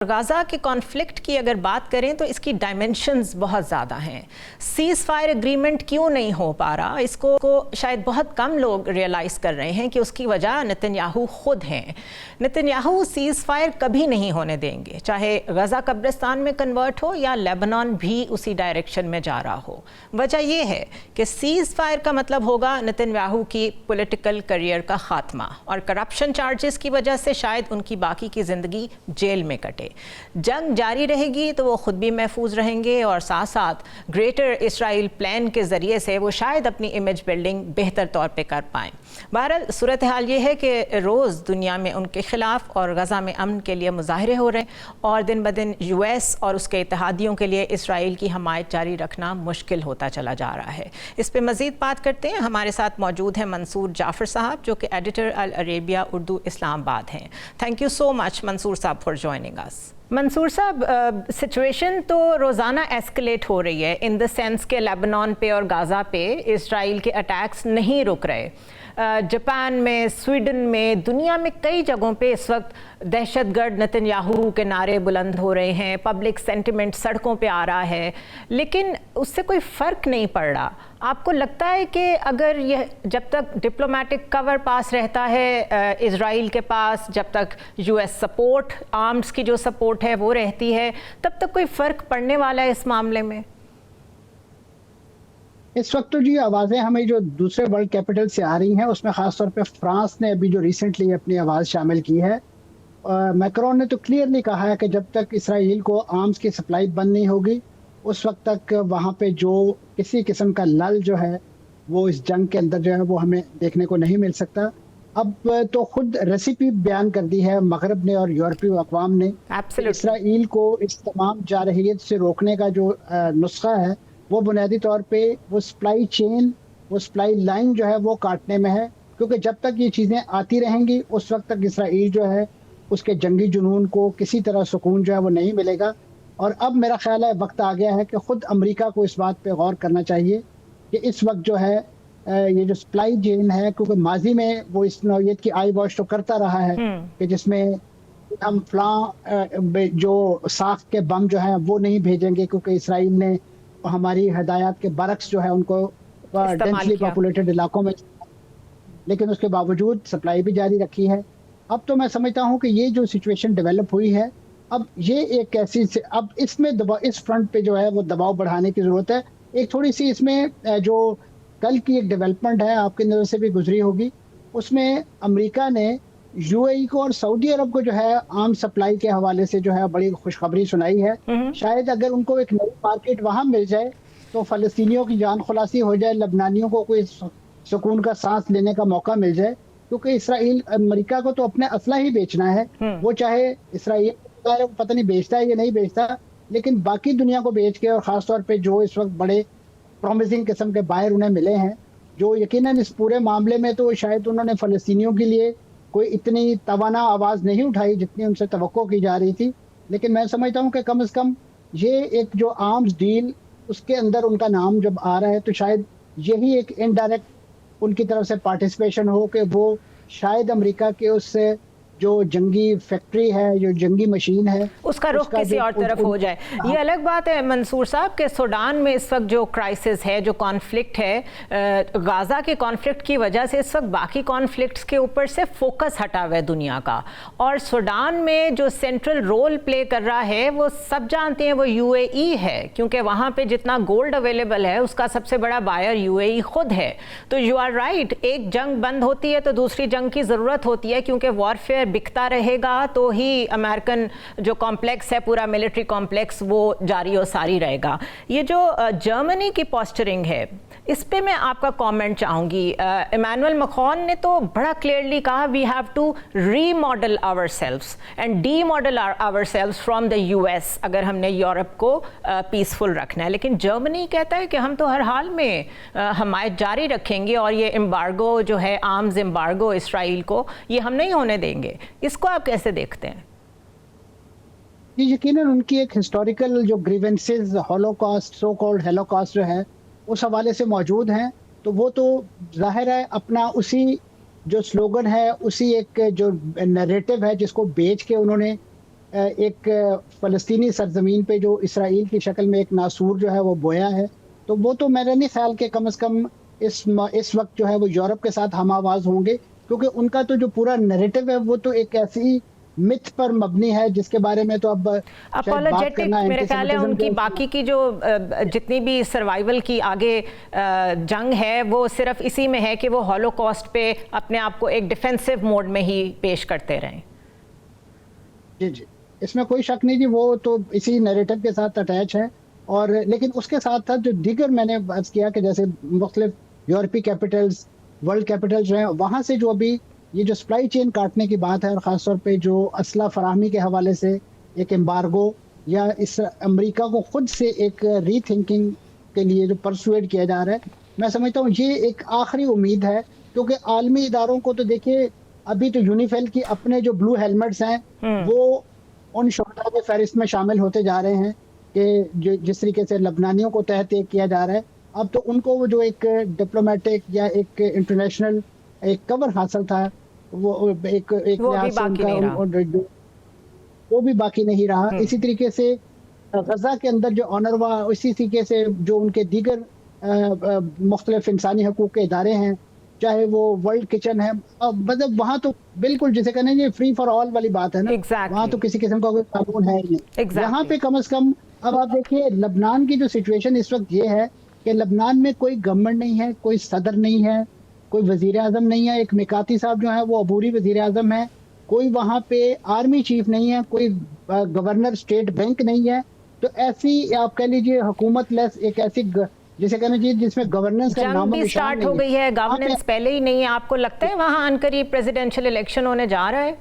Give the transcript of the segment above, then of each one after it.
Gaza के conflict की अगर बात करें तो इसकी डायमेंशंस बहुत ज़्यादा हैं। सीज़ फायर एग्रीमेंट क्यों नहीं हो पा रहा, इसको शायद बहुत कम लोग रियलाइज़ कर रहे हैं कि उसकी वजह नेतन्याहू खुद हैं। नेतन्याहू सीज़ फायर कभी नहीं होने देंगे, चाहे गाज़ा कब्रिस्तान में कन्वर्ट हो या लेबनान भी उसी डायरेक्शन में जा रहा हो। वजह यह है कि सीज़ फायर का मतलब होगा नेतन्याहू की पॉलिटिकल करियर का खात्मा, और करप्शन चार्जेस की वजह से शायद उनकी बाकी की ज़िंदगी जेल में कटे। जंग जारी रहेगी तो वो खुद भी महफूज रहेंगे और साथ साथ ग्रेटर इसराइल प्लान के ज़रिए से वो शायद अपनी इमेज बिल्डिंग बेहतर तौर पे कर पाएँ। बहरहाल सूरत हाल ये है कि रोज़ दुनिया में उनके ख़िलाफ़ और गज़ा में अमन के लिए मुजाहरे हो रहे हैं, और दिन ब दिन US और उसके इत्तेहादियों के लिए इसराइल की हमायत जारी रखना मुश्किल होता चला जा रहा है। इस पर मज़ीद बात करते हैं। हमारे साथ मौजूद हैं मंसूर जाफ़र साहब, जो कि editor Al Arabiya Urdu Islamabad हैं। Thank you so much Mansoor sahab for joining us. Mansoor साहब, सिचुएशन तो रोज़ाना एस्केलेट हो रही है इन द सेंस के लेबनान पे और गाज़ा पे इसराइल के अटैक्स नहीं रुक रहे। जापान में, स्वीडन में, दुनिया में कई जगहों पे इस वक्त दहशतगर्द नेतन्याहू के नारे बुलंद हो रहे हैं, पब्लिक सेंटिमेंट सड़कों पे आ रहा है, लेकिन उससे कोई फ़र्क नहीं पड़ रहा। आपको लगता है कि अगर यह जब तक डिप्लोमेटिक कवर पास रहता है इजराइल के पास, जब तक US सपोर्ट, आर्म्स की जो सपोर्ट है वो रहती है, तब तक कोई फ़र्क पड़ने वाला है इस मामले में? इस वक्त तो जी आवाज़ें हमें जो दूसरे वर्ल्ड कैपिटल से आ रही हैं, उसमें ख़ास तौर पे फ्रांस ने अभी जो रिसेंटली अपनी आवाज़ शामिल की है। मैक्रोन ने तो क्लियरली कहा है कि जब तक इसराइल को आर्म्स की सप्लाई बंद नहीं होगी, उस वक्त तक वहाँ पे जो किसी किस्म का लल जो है वो इस जंग के अंदर जो है वो हमें देखने को नहीं मिल सकता। अब तो खुद रेसिपी बयान कर दी है मगरब ने और यूरोपीय अक़वाम ने। इसराइल को इस तमाम जारहियत से रोकने का जो नुस्खा है वो बुनियादी तौर पे वो सप्लाई चेन, वो सप्लाई लाइन जो है वो काटने में है, क्योंकि जब तक ये चीज़ें आती रहेंगी उस वक्त तक इसराइल जो है उसके जंगी जुनून को किसी तरह सुकून जो है वो नहीं मिलेगा। और अब मेरा ख्याल है वक्त आ गया है कि ख़ुद अमेरिका को इस बात पे गौर करना चाहिए कि इस वक्त जो है ये जो सप्लाई चेन है, क्योंकि माजी में वो इस नौयत की आई वॉश तो करता रहा है कि जिसमें हम जो साख के बम जो है वो नहीं भेजेंगे, क्योंकि इसराइल ने हमारी हदायत के बरक्स जो है उनको डेंसली पॉपुलेटेड इलाकों में, लेकिन उसके बावजूद सप्लाई भी जारी रखी है। अब तो मैं समझता हूँ कि ये जो सिचुएशन डेवलप हुई है, अब ये एक ऐसी अब इसमें दबाव, इस फ्रंट पे जो है वो दबाव बढ़ाने की ज़रूरत है। एक थोड़ी सी इसमें जो कल की एक डेवलपमेंट है आपकी नज़र से भी गुजरी होगी, उसमें अमेरिका ने UAE को और सऊदी अरब को जो है आर्म सप्लाई के हवाले से जो है बड़ी खुशखबरी सुनाई है। शायद अगर उनको एक नई मार्केट वहाँ मिल जाए तो फ़लस्तीनियों की जान खुलासी हो जाए, लबनानियों को कोई सुकून का सांस लेने का मौका मिल जाए, क्योंकि इसराइल अमेरिका को तो अपने असला ही बेचना है। वो चाहे इसराइल पता नहीं बेचता है या नहीं बेचता, लेकिन बाकी दुनिया को बेच के, और ख़ास तौर पर जो इस वक्त बड़े प्रॉमिसिंग किस्म के बायर उन्हें मिले हैं, जो यकीनन इस पूरे मामले में तो शायद उन्होंने फ़लस्तीनियों के लिए कोई इतनी तवाना आवाज़ नहीं उठाई जितनी उनसे तवक्को की जा रही थी। लेकिन मैं समझता हूँ कि कम से कम ये एक जो आर्म्स डील उसके अंदर उनका नाम जब आ रहा है, तो शायद यही एक इनडायरेक्ट उनकी तरफ से पार्टिसिपेशन हो कि वो शायद अमेरिका के उस जो जंगी फैक्ट्री है, जो जंगी मशीन है, उसका रुख किसी और तरफ हो जाए। ये अलग बात है मंसूर साहब कि सूडान में इस वक्त जो क्राइसिस है, जो कॉन्फ्लिक्ट है, गाज़ा के कॉन्फ्लिक्ट की वजह से इस वक्त बाकी कॉन्फ्लिक्ट्स के ऊपर से फोकस हटा हुआ है दुनिया का, और सूडान में जो सेंट्रल रोल प्ले कर रहा है वो सब जानते हैं, वो UAE है, क्योंकि वहाँ पे जितना गोल्ड अवेलेबल है उसका सबसे बड़ा बायर UAE खुद है। तो यू आर राइट, एक जंग बंद होती है तो दूसरी जंग की ज़रूरत होती है, क्योंकि वॉरफेयर बिकता रहेगा तो ही अमेरिकन जो कॉम्प्लेक्स है, पूरा मिलिट्री कॉम्प्लेक्स, वो जारी और सारी रहेगा। ये जो जर्मनी की पोस्चरिंग है, इस पे मैं आपका कमेंट चाहूँगी। इमैनुअल मैक्रोन ने तो बड़ा क्लियरली कहा we have to remodel ourselves and demodel ourselves from the US अगर हमने यूरोप को पीसफुल रखना है। लेकिन जर्मनी कहता है कि हम तो हर हाल में हमायत जारी रखेंगे और ये एम्बार्गो जो है, आर्म्स एम्बार्गो इसराइल को, ये हम नहीं होने देंगे। इसको आप कैसे देखते हैं? ये यकीनन उनकी एक हिस्टोरिकल जो grievances, Holocaust, so called Holocaust जो है उस हवाले से मौजूद हैं, तो वो तो जाहिर है अपना उसी जो स्लोगन है, उसी एक जो नैरेटिव है जिसको बेच के उन्होंने एक फ़लस्तीनी सरज़मीन पे जो इसराइल की शक्ल में एक नासूर जो है वो बोया है, तो वो तो मेरा नहीं ख़्याल कि कम से कम इस वक़्त जो है वो यूरोप के साथ हम आवाज़ होंगे, क्योंकि उनका तो जो पूरा नैरेटिव है वो तो एक ऐसी मिथ पर मबनी है जिसके बारे में तो अब शायद बात करना मेरे ख्याल है उनकी बाकी की जो जितनी भी सर्वाइवल की आगे जंग है वो सिर्फ इसी में है कि वो हॉलोकॉस्ट पे अपने आप को एक डिफेंसिव मोड में ही पेश करते रहें। जी, जी। इसमें कोई शक नहीं जी, वो तो इसी नैरेटिव के साथ अटैच है। और लेकिन उसके साथ-साथ जो दीगर मैंने अर्ज़ किया कि जैसे मुख़्तलिफ़ यूरोपीय कैपिटल्स, वर्ल्ड कैपिटल्स जो हैं, वहाँ से जो अभी ये जो सप्लाई चेन काटने की बात है और ख़ास तौर पे जो असला फ़राहमी के हवाले से एक एम्बार्गो या इस अमेरिका को खुद से एक रीथिंकिंग के लिए जो परसुएड किया जा रहा है, मैं समझता हूँ ये एक आखिरी उम्मीद है, क्योंकि आलमी इदारों को तो देखिए अभी तो यूनिफिल की अपने जो ब्लू हेलमेट्स हैं, वो उन शुहदा की फ़हरिस्त में शामिल होते जा रहे हैं कि जिस तरीके से लबनानियों को तहत किया जा रहा है, अब तो उनको वो जो एक डिप्लोमेटिक या एक इंटरनेशनल एक कवर हासिल था, वो एक लिहाज से उनका वो भी बाकी नहीं रहा। इसी तरीके से गज़ा के अंदर जो ऑनरवा, इसी तरीके से जो उनके दीगर मुख्तलिफ इंसानी हकूक़ के इदारे हैं, चाहे वो वर्ल्ड किचन है, मतलब वहाँ तो बिल्कुल जिसे कहना है फ्री फॉर ऑल वाली बात है ना, वहाँ तो किसी किस्म का कोई कानून है ही नहीं। यहाँ पे कम से कम अब आप देखिए लबनान की जो सिचुएशन इस वक्त ये है कि लबनान में कोई गवर्नमेंट नहीं है, कोई सदर नहीं है, कोई वजीर आजम नहीं है। एक मिकाती साहब जो है वो अबूरी वजीर आजम है, कोई वहाँ पे आर्मी चीफ नहीं है, कोई गवर्नर स्टेट बैंक नहीं है। तो ऐसी आप कह लीजिए हुकूमत लेस एक ऐसी जिसे कहना चाहिए जिसमें गवर्नेंस का नाम भी स्टार्ट हो गई है, गवर्नेंस पहले ही नहीं है। आपको लगता है वहाँ अनकरीब प्रेसिडेंशियल इलेक्शन होने जा रहा है?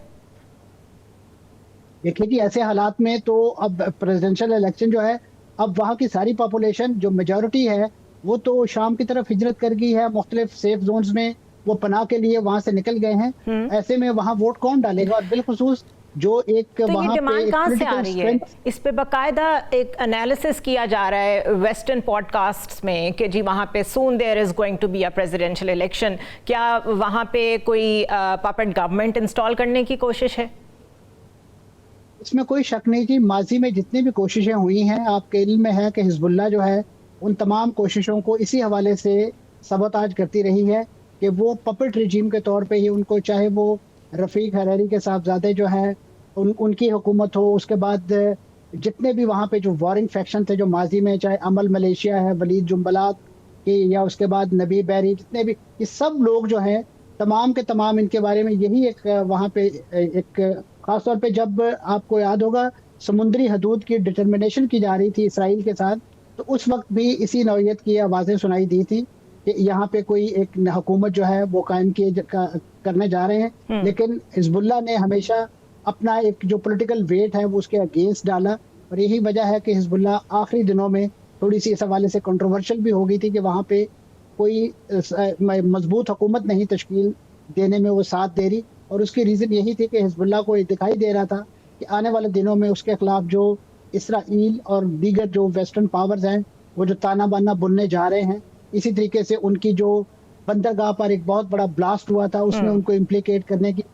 देखिए जी, ऐसे हालात में तो अब प्रेसिडेंशियल इलेक्शन जो है, अब वहाँ की सारी पॉपुलेशन जो मेजॉरिटी है वो तो शाम की तरफ हिजरत कर गई है, मुख्तलिफ सेफ जोन्स में वो पनाह के लिए वहाँ से निकल गए हैं। ऐसे में वहाँ वोट कौन डालेगा? और बिलखुसूस जो एक तो वहाँ ये डिमांड कहाँ से आ रही है? इस पे बाकायदा एक एनालिसिस किया जा रहा है वेस्टर्न पॉडकास्ट्स में कि जी वहाँ पे soon there is going to be a presidential election. क्या वहाँ पे कोई पपेट गवर्नमेंट इंस्टॉल करने की कोशिश है? इसमें कोई शक नहीं कि माजी में जितनी भी कोशिशें हुई हैं, आपके इल्म में है कि हिजबुल्लाह जो है उन तमाम कोशिशों को इसी हवाले से सबताज करती रही है कि वो पपेट रिजीम के तौर पे ही उनको, चाहे वो रफ़ीक हरारी के साहबजादे जो हैं उनकी हुकूमत हो, उसके बाद जितने भी वहाँ पे जो वॉरिंग फैक्शन थे जो माजी में, चाहे अमल मलेशिया है, वलीद जुम्बलात की, या उसके बाद नबी बैरी, जितने भी ये सब लोग जो हैं तमाम के तमाम इनके बारे में यही एक वहाँ पे एक ख़ास तौर पे जब आपको याद होगा समुद्री हदूद की डिटर्मिनेशन की जा रही थी इसराइल के साथ, तो उस वक्त भी इसी नौइयत की आवाज़ें सुनाई दी थी कि यहाँ पे कोई एक हुकूमत जो है वो कायम करने जा रहे हैं। लेकिन हिजबुल्लाह ने हमेशा अपना एक जो पॉलिटिकल वेट है वो उसके अगेंस्ट डाला, और यही वजह है कि हिजबुल्लाह आखिरी दिनों में थोड़ी सी इस हवाले से कंट्रोवर्शियल भी हो गई थी कि वहाँ पे कोई मजबूत हुकूमत नहीं तश्कील देने में वो साथ दे रही। और उसकी रीज़न यही थी कि हिजबुल्लाह को दिखाई दे रहा था कि आने वाले दिनों में उसके खिलाफ जो इसराइल और दीगर जो वेस्टर्न पावर्स हैं वो जो ताना बाना बुनने जा रहे हैं। इसी तरीके से उनकी जो बंदरगाह पर एक बहुत बड़ा ब्लास्ट हुआ था, उसमें उनको इम्प्लीकेट करने की,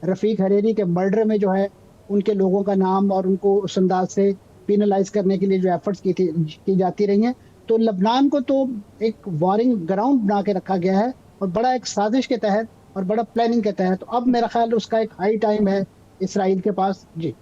रफ़ीक हरेरी के मर्डर में जो है उनके लोगों का नाम और उनको उस अंदाज से पिनलाइज करने के लिए जो एफर्ट्स की जाती रही हैं। तो लबनान को तो एक वॉरिंग ग्राउंड बना के रखा गया है, और बड़ा एक साजिश के तहत और बड़ा प्लानिंग के तहत। तो अब मेरा ख्याल उसका एक हाई टाइम है इसराइल के पास। जी।